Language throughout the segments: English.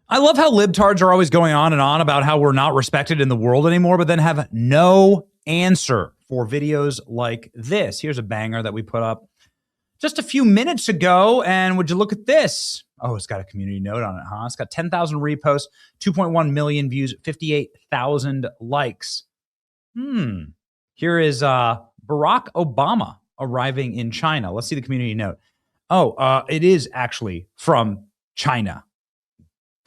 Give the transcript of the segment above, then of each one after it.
I love how libtards are always going on and on about how we're not respected in the world anymore, but then have no answer for videos like this. Here's a banger that we put up just a few minutes ago. And would you look at this? Oh, it's got a community note on it, huh? It's got 10,000 reposts, 2.1 million views, 58,000 likes. Here is Barack Obama arriving in China. Let's see the community note. Oh, it is actually from China.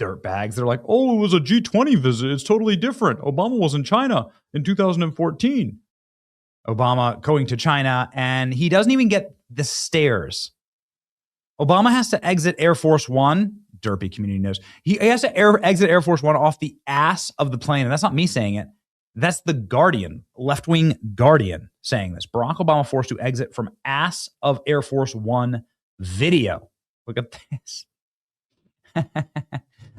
Dirtbags. They're like, oh, it was a G20 visit. It's totally different. Obama was in China in 2014. Obama going to China, and he doesn't even get the stairs. Obama has to exit Air Force One. Derpy community knows. He has to exit Air Force One off the ass of the plane. And that's not me saying it. That's the Guardian, left-wing Guardian saying this. Barack Obama forced to exit from ass of Air Force One video. Look at this.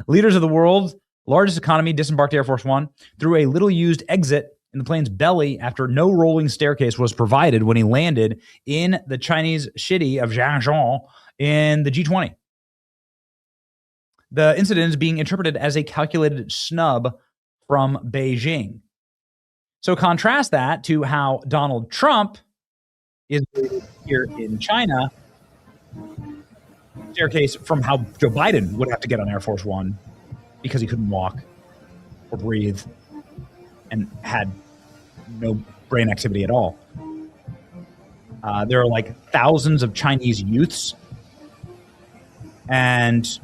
Leaders of the world's largest economy disembarked Air Force One through a little-used exit in the plane's belly after no rolling staircase was provided when he landed in the Chinese city of Zhangzhou in the G20. The incident is being interpreted as a calculated snub from Beijing. So contrast that to how Donald Trump is here in China. Staircase from how Joe Biden would have to get on Air Force One because he couldn't walk or breathe and had no brain activity at all. There are like thousands of Chinese youths and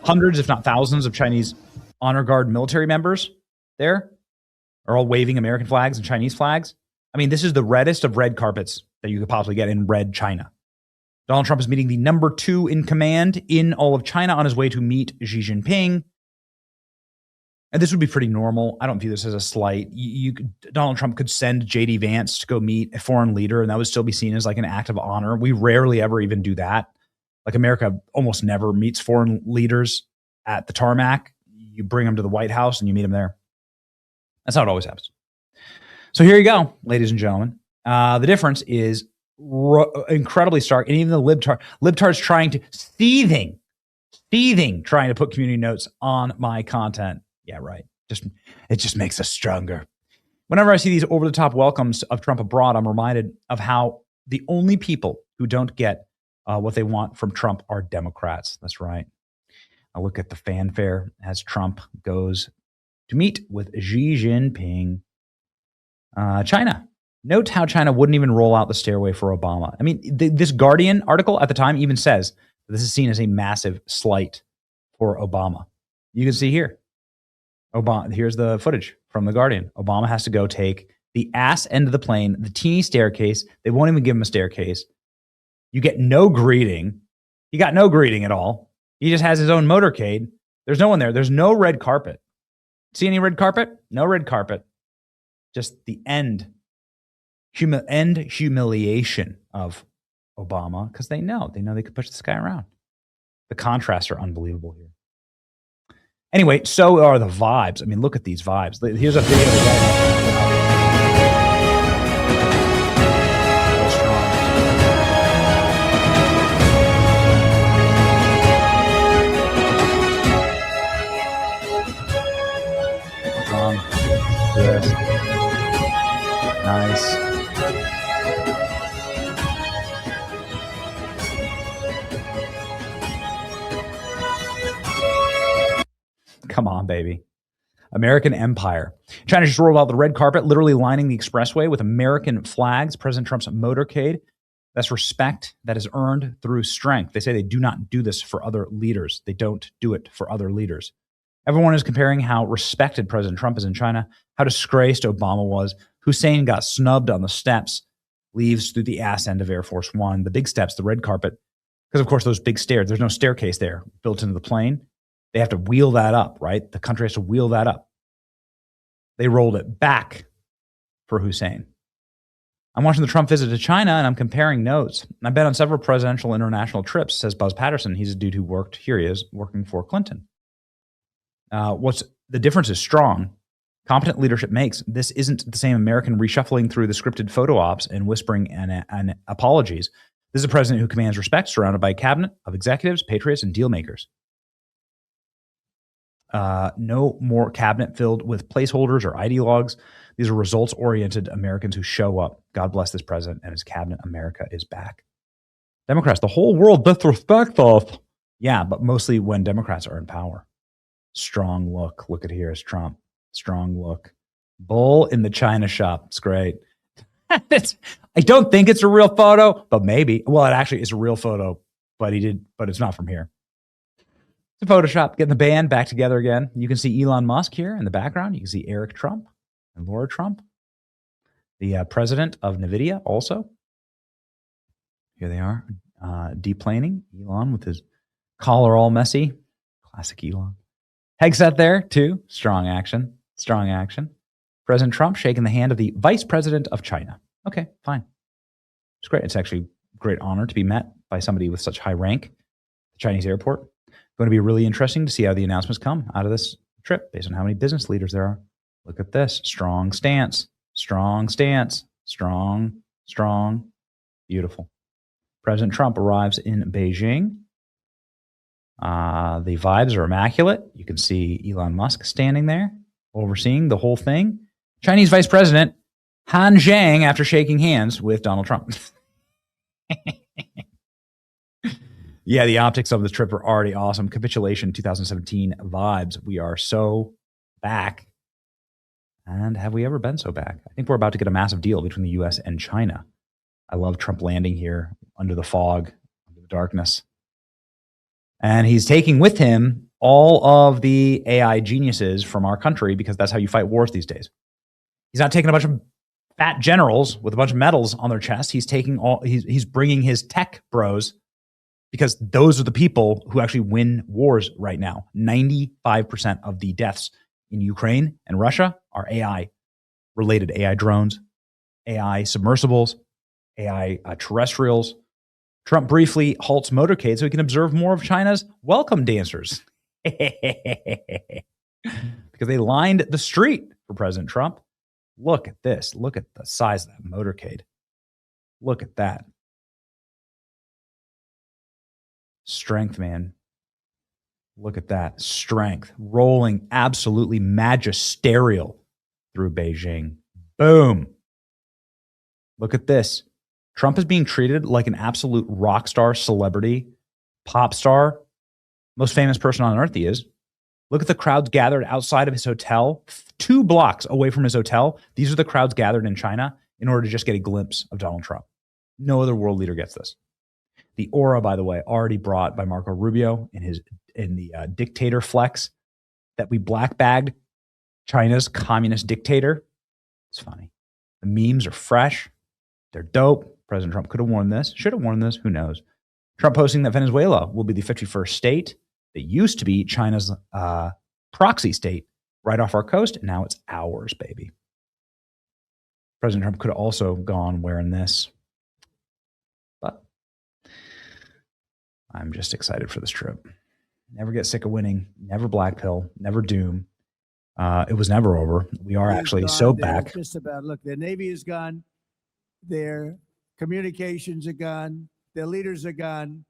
hundreds, if not thousands, of Chinese honor guard military members there are all waving American flags and Chinese flags. I mean, this is the reddest of red carpets that you could possibly get in red China. Donald Trump is meeting the number 2 in command in all of China on his way to meet Xi Jinping. And this would be pretty normal. I don't view this as a slight. Donald Trump could send J.D. Vance to go meet a foreign leader, and that would still be seen as like an act of honor. We rarely ever even do that. Like America almost never meets foreign leaders at the tarmac. You bring them to the White House and you meet them there. That's how it always happens. So here you go, ladies and gentlemen. The difference is incredibly stark, and even the libtards trying to seething, trying to put community notes on my content. Yeah, right. It just makes us stronger. Whenever I see these over-the-top welcomes of Trump abroad, I'm reminded of how the only people who don't get what they want from Trump are Democrats. That's right. I look at the fanfare as Trump goes to meet with Xi Jinping. China. Note how China wouldn't even roll out the stairway for Obama. I mean, this Guardian article at the time even says that this is seen as a massive slight for Obama. You can see here. Here's the footage from the Guardian. Obama has to go take the ass end of the plane, the teeny staircase. They won't even give him a staircase. You get no greeting. He got no greeting at all. He just has his own motorcade. There's no one there. There's no red carpet. See any red carpet? No red carpet. Just the end humiliation of Obama, because they know they could push this guy around. The contrasts are unbelievable here. Anyway, so are the vibes. I mean, look at these vibes. Here's a video. Yes. Nice. Come on, baby. American empire. China just rolled out the red carpet, literally lining the expressway with American flags. President Trump's motorcade. That's respect that is earned through strength. They say they do not do this for other leaders. They don't do it for other leaders. Everyone is comparing how respected President Trump is in China, how disgraced Obama was. Hussein got snubbed on the steps, leaves through the ass end of Air Force One, the big steps, the red carpet. Because, of course, those big stairs, there's no staircase there built into the plane. They have to wheel that up, right? The country has to wheel that up. They rolled it back for Hussein. I'm watching the Trump visit to China, and I'm comparing notes. I've been on several presidential international trips, says Buzz Patterson. He's a dude who worked, here he is, working for Clinton. What's the difference is strong. Competent leadership makes. This isn't the same American reshuffling through the scripted photo ops and whispering and apologies. This is a president who commands respect, surrounded by a cabinet of executives, patriots, and deal makers. No more cabinet filled with placeholders or ideologues. These are results-oriented Americans who show up. God bless this president and his cabinet. America is back. Democrats, the whole world disrespects us. Yeah, but mostly when Democrats are in power. Strong look. Look at here is Trump. Strong look. Bull in the China shop. It's great. I don't think it's a real photo, but maybe. Well, it actually is a real photo, but it's not from here. It's a Photoshop. Getting the band back together again. You can see Elon Musk here in the background. You can see Eric Trump and Laura Trump, the president of NVIDIA also. Here they are, deplaning. Elon with his collar all messy. Classic Elon. Hegseth there, too. Strong action. Strong action. President Trump shaking the hand of the vice president of China. Okay, fine. It's great. It's actually a great honor to be met by somebody with such high rank at the Chinese airport. It's going to be really interesting to see how the announcements come out of this trip based on how many business leaders there are. Look at this. Strong stance. Strong stance. Strong, strong. Beautiful. President Trump arrives in Beijing. The vibes are immaculate. You can see Elon Musk standing there, overseeing the whole thing. Chinese Vice President Han Zhang after shaking hands with Donald Trump. Yeah, the optics of this trip are already awesome. Capitulation 2017 vibes. We are so back. And have we ever been so back? I think we're about to get a massive deal between the U.S. and China. I love Trump landing here under the fog, under the darkness. And he's taking with him all of the AI geniuses from our country because that's how you fight wars these days. He's not taking a bunch of fat generals with a bunch of medals on their chest. He's bringing his tech bros because those are the people who actually win wars right now. 95% of the deaths in Ukraine and Russia are AI related. AI drones, AI submersibles, AI terrestrials. Trump briefly halts motorcade so he can observe more of China's welcome dancers. Because they lined the street for President Trump. Look at this. Look at the size of that motorcade. Look at that. Strength, man. Look at that. Strength. Rolling absolutely magisterial through Beijing. Boom. Look at this. Trump is being treated like an absolute rock star, celebrity, pop star, most famous person on earth he is. Look at the crowds gathered outside of his hotel, 2 blocks away from his hotel. These are the crowds gathered in China in order to just get a glimpse of Donald Trump. No other world leader gets this. The aura, by the way, already brought by Marco Rubio in the dictator flex that we black bagged China's communist dictator. It's funny. The memes are fresh. They're dope. President Trump could have worn this. Should have worn this. Who knows? Trump posting that Venezuela will be the 51st state that used to be China's proxy state right off our coast. And now it's ours, baby. President Trump could have also gone wearing this. But I'm just excited for this trip. Never get sick of winning. Never black pill. Never doom. It was never over. We are actually so back. Just about. Look, their Navy is gone. Their communications are gone. Their leaders are gone.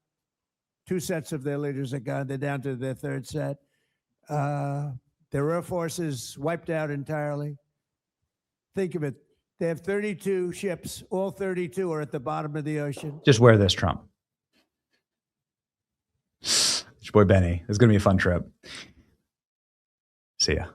2 sets of their leaders are gone. They're down to their 3rd set. Their Air Force is wiped out entirely. Think of it. They have 32 ships. All 32 are at the bottom of the ocean. Just wear this, Trump. It's your boy Benny. It's going to be a fun trip. See ya.